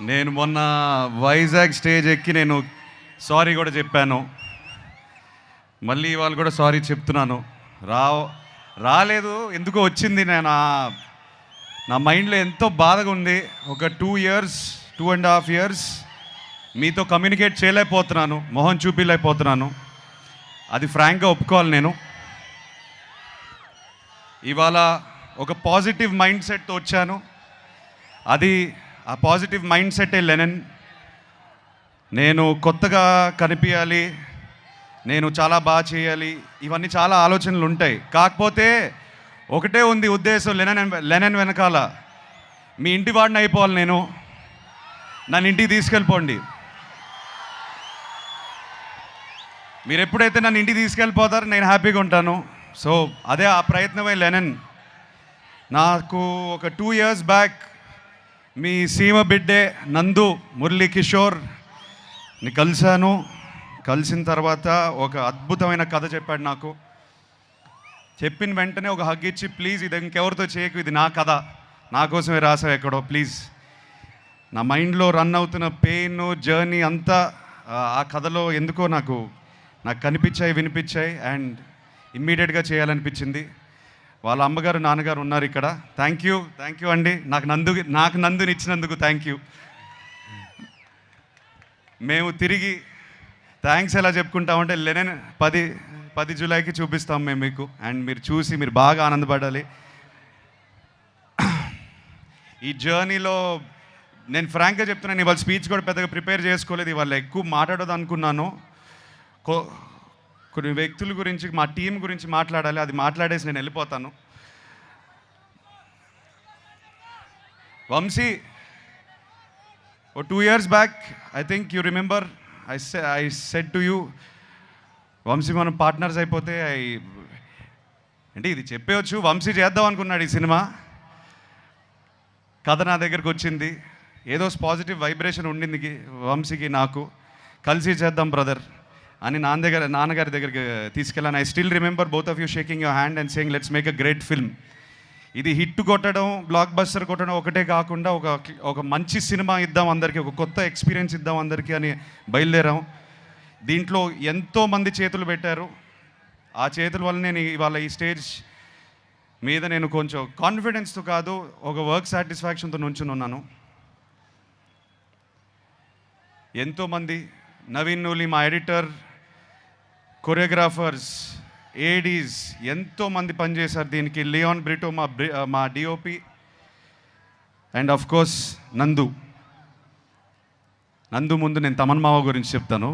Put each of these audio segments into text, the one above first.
నేను మొన్న వైజాగ్ స్టేజ్ ఎక్కి నేను సారీ కూడా చెప్పాను. మళ్ళీ ఇవాళ కూడా సారీ చెప్తున్నాను. రా రాలేదు ఎందుకో వచ్చింది. నేను నా మైండ్లో ఎంతో బాధగా ఉంది. ఒక 2 years 2.5 years మీతో కమ్యూనికేట్ చేయలేకపోతున్నాను, మొహం చూపించలేకపోతున్నాను. అది ఫ్రాంక్గా ఒప్పుకోవాలి. నేను ఇవాళ ఒక పాజిటివ్ మైండ్ సెట్తో వచ్చాను. ఆ పాజిటివ్ మైండ్ సెటే లెనన్. నేను కొత్తగా కనిపించాలి, నేను చాలా బాగా చేయాలి, ఇవన్నీ చాలా ఆలోచనలు ఉంటాయి. కాకపోతే ఒకటే ఉంది ఉద్దేశం లెనన్ వెనకాల, మీ ఇంటి వాడిని అయిపోవాలి. నేను నన్ను ఇంటికి తీసుకెళ్ళిపోండి. మీరు ఎప్పుడైతే నన్ను ఇంటికి తీసుకెళ్ళిపోతారో నేను హ్యాపీగా ఉంటాను. సో అదే ఆ ప్రయత్నమే లెనన్. నాకు ఒక 2 years బ్యాక్ మీ సీమ బిడ్డే నందు మురళీ కిషోర్ని కలిశాను. కలిసిన తర్వాత ఒక అద్భుతమైన కథ చెప్పాడు నాకు. చెప్పిన వెంటనే ఒక హగ్ ఇచ్చి, ప్లీజ్ ఇది ఇంకెవరితో చేయకు, ఇది నా కథ, నా కోసమే రాసావు ఎక్కడో ప్లీజ్. నా మైండ్లో రన్ అవుతున్న పెయిన్ జర్నీ అంతా ఆ కథలో ఎందుకో నాకు కనిపించాయి, వినిపించాయి. అండ్ ఇమ్మీడియట్గా చేయాలనిపించింది. వాళ్ళ అమ్మగారు నాన్నగారు ఉన్నారు ఇక్కడ. థ్యాంక్ యూ అండి, నాకు నందుని ఇచ్చినందుకు థ్యాంక్ యూ. మేము తిరిగి థ్యాంక్స్ ఎలా చెప్పుకుంటామంటే లెనన్ 10 జూలైకి చూపిస్తాం మేము మీకు. అండ్ మీరు చూసి మీరు బాగా ఆనందపడాలి. ఈ జర్నీలో నేను ఫ్రాంక్గా చెప్తున్నాను, ఇవాళ స్పీచ్ కూడా పెద్దగా ప్రిపేర్ చేసుకోలేదు. ఇవాళ ఎక్కువ మాట్లాడదు అనుకున్నాను. కొన్ని వ్యక్తుల గురించి, మా టీం గురించి మాట్లాడాలి. అది మాట్లాడేసి నేను వెళ్ళిపోతాను. వంశీ, ఓ 2 years back I think you remember I said to you, Vamshi మనం పార్ట్నర్స్ అయిపోతే అంటే ఇది చెప్పవచ్చు. వంశీ చేద్దాం అనుకున్నాడు ఈ సినిమా. కథ నా దగ్గరికి వచ్చింది. ఏదో పాజిటివ్ వైబ్రేషన్ ఉండింది వంశీకి, నాకు. కలిసి చేద్దాం బ్రదర్ అని నాన్నగారి దగ్గరికి తీసుకెళ్ళాను. I still remember both of you shaking your hand and saying let's make a great film. ఇది హిట్ కొట్టడం, బ్లాక్ బస్టర్ కొట్టడం ఒకటే కాకుండా ఒక మంచి సినిమా ఇద్దాం అందరికీ, ఒక కొత్త ఎక్స్పీరియన్స్ ఇద్దాం అందరికీ అని బయలుదేరాం. దీంట్లో ఎంతోమంది చేతులు పెట్టారు. ఆ చేతుల వల్ల నేను ఇవాళ ఈ స్టేజ్ మీద నేను కొంచెం కాన్ఫిడెన్స్తో కాదు, ఒక వర్క్ సాటిస్ఫాక్షన్తో నుంచుని ఉన్నాను. ఎంతోమంది, నవీన్ నూలి మా ఎడిటర్, కొరియోగ్రాఫర్స్, ఏడీస్ ఎంతోమంది పనిచేశారు దీనికి. లియాన్ బ్రిటో మా డిఓపి, అండ్ ఆఫ్ కోర్స్ నందు ముందు నేను తమన్ మావ గురించి చెప్తాను.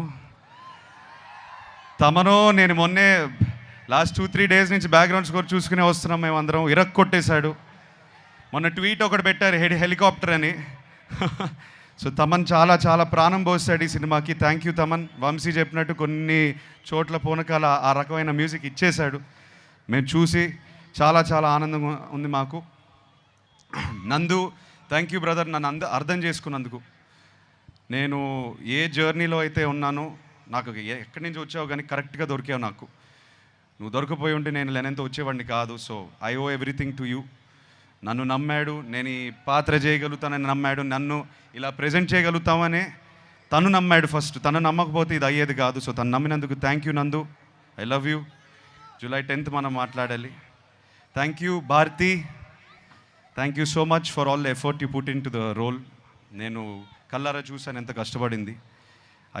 తమను నేను మొన్నే లాస్ట్ 2-3 days నుంచి బ్యాక్గ్రౌండ్ స్కోర్ చూసుకునే వస్తున్నాం మేమందరం. కొట్టేశాడు. మొన్న ట్వీట్ ఒకటి పెట్టారు, హెలికాప్టర్ అని. సో తమన్ చాలా ప్రాణం పోస్తాడు ఈ సినిమాకి. Thank you Thaman. వంశీ చెప్పినట్టు కొన్ని చోట్ల పూనకాల ఆ రకమైన మ్యూజిక్ ఇచ్చేశాడు. మేము చూసి చాలా ఆనందంగా ఉంది మాకు. నందు, థ్యాంక్ యూ బ్రదర్, నన్ను అర్థం చేసుకున్నందుకు. నేను ఏ జర్నీలో అయితే ఉన్నానో, నాకు ఎక్కడి నుంచి వచ్చావు కానీ కరెక్ట్గా దొరికావు నాకు. నువ్వు దొరికిపోయి ఉంటే నేను లెనన్తో వచ్చేవాడిని కాదు. So I owe everything to you. నన్ను నమ్మాడు, నేను ఈ పాత్ర చేయగలుగుతానని నమ్మాడు, నన్ను ఇలా ప్రజెంట్ చేయగలుగుతామని తను నమ్మాడు ఫస్ట్. తను నమ్మకపోతే ఇది అయ్యేది కాదు. సో తను నమ్మినందుకు thank you Nandu. I love you. July 10th మనం మాట్లాడాలి. Thank you Bharathi. Thank you so much for all the effort you put into the role. నేను కల్లారా చూసాను ఎంత కష్టపడింది.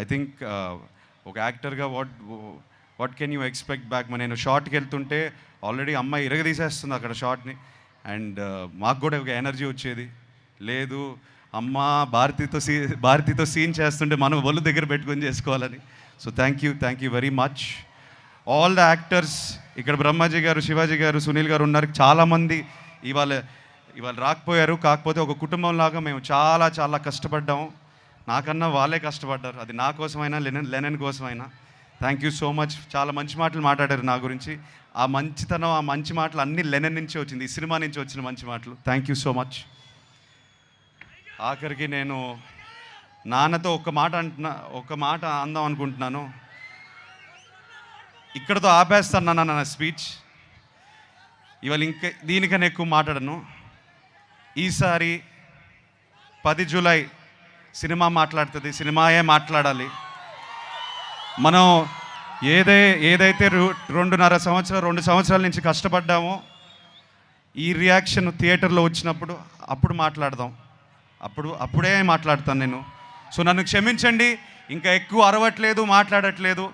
ఐ థింక్ ఒక యాక్టర్గా what can you expect back. నేను షార్ట్కి వెళ్తుంటే ఆల్రెడీ అమ్మాయి ఇరగదీసేస్తుంది అక్కడ షార్ట్ని. అండ్ మాకు కూడా ఒక ఎనర్జీ వచ్చేది, లేదు అమ్మ భారతితో సీన్ చేస్తుంటే మనం ఒళ్ళు దగ్గర పెట్టుకొని చేసుకోవాలని. So thank you very much all the actors. ఇక్కడ బ్రహ్మాజీ గారు, శివాజీ గారు, సునీల్ గారు ఉన్నారు. చాలామంది ఇవాళ రాకపోయారు. కాకపోతే ఒక కుటుంబం లాగా మేము చాలా కష్టపడ్డాము. నాకన్నా వాళ్ళే కష్టపడ్డారు. అది నా కోసమైనా లెనన్ కోసమైనా. Thank you so much. చాలా మంచి మాటలు మాట్లాడారు నా గురించి. ఆ మంచితనం, ఆ మంచి మాటలు అన్నీ లెనన్ నుంచి వచ్చింది, ఈ సినిమా నుంచి వచ్చిన మంచి మాటలు. Thank you so much. ఆఖరికి నేను నాన్నతో ఒక మాట అందాం అనుకుంటున్నాను. ఇక్కడతో ఆపేస్తాను నా స్పీచ్. ఇవాళ దీనికన్నా ఎక్కువ మాట్లాడను. ఈసారి 10 జూలై సినిమా మాట్లాడుతుంది, సినిమాయే మాట్లాడాలి. మనం ఏదైతే 2 సంవత్సరాల నుంచి కష్టపడ్డామో ఈ రియాక్షన్ థియేటర్లో వచ్చినప్పుడు అప్పుడు మాట్లాడదాం. అప్పుడే మాట్లాడతాను నేను. సో నన్ను క్షమించండి, ఇంకా ఎక్కువ అరవట్లేదు, మాట్లాడట్లేదు.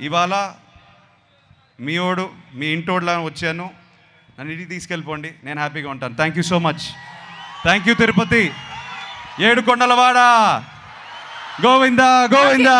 ఇవాళ మీ ఇంటోడ్లా వచ్చాను, నన్ను ఇంటికి తీసుకెళ్ళిపోండి, నేను హ్యాపీగా ఉంటాను. Thank you so much. Thank you Tirupati, Edukondalavada, Govinda Govinda.